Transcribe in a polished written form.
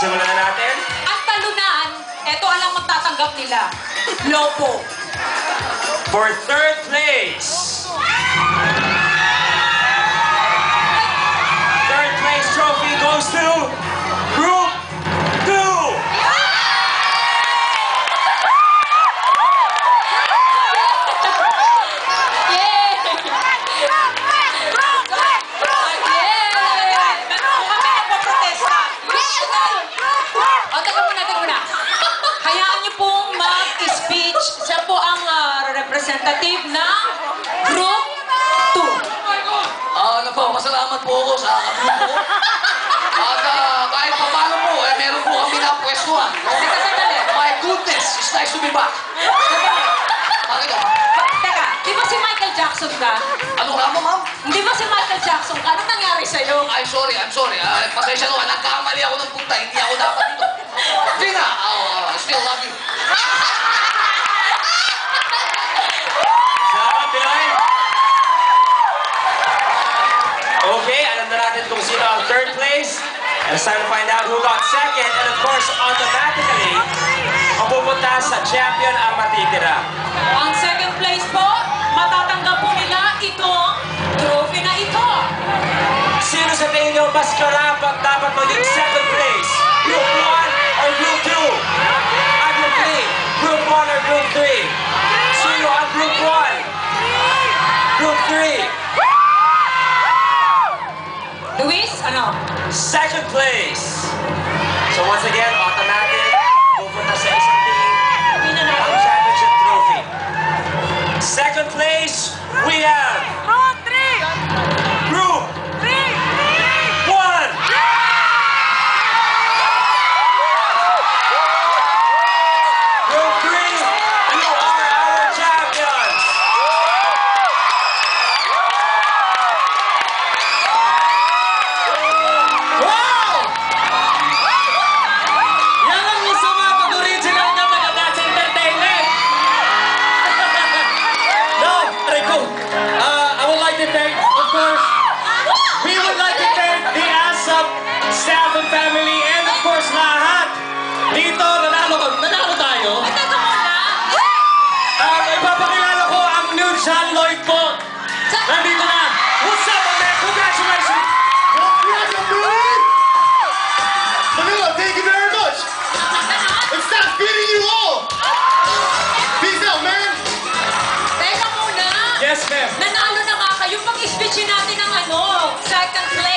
Simulan na natin. Ang talunan, eto alang magtatanggap nila. Lopo. For third place. Third place trophy goes to Group 2. Representative ng Group 2. Ano po, masalamat po ako sa grupo. At kahit pa paano po, meron po kami na pwestuhan. Teka, sandali. My goodness, it's nice to be back. Bakit ka? Teka, di ba si Michael Jackson ka? Ano nga mo, ma'am? Hindi ba si Michael Jackson ka? Anong nangyari sa'yo? I'm sorry. Pasensya naman, nagkamali ako ng punta. Hindi ako dapat dito. Tina, I still love you. Salamat, Pinoy. Okay, alam na natin kung sino ang third place. And it's time to find out who got second. And of course, automatically, mapupunta sa champion ang matitira. Ang second place po, matatanggap po nila itong trophy na ito. Sino sa tingin nyo mas karapat dapat maging second place? Group 1 or Group 2? Group 3? Group 1 or Group 3? Sino ang Group 1? Group 3? Luis, ano? Second place. So once again, automatic, pupunta sa isang team ang championship trophy. Second place, we have Group 1. Group 3, you are our champions. Wow! Yan ang masama pag original na taga-Dance Entertainment. No, Rico. I would like to thank, of course, we would like to thank the ASAP staff and family and of course lahat. Dito, nanalo tayo. Ay, teka muna. Ipapakilala ko ang new John Lloyd po. Nandito na. What's up, man? Congratulations. Manila, thank you very much. And stop beating you all. Peace out, man. Teka muna. Yes, ma'am. Nanalo na nga kayo. Pag-speechin natin ang second place.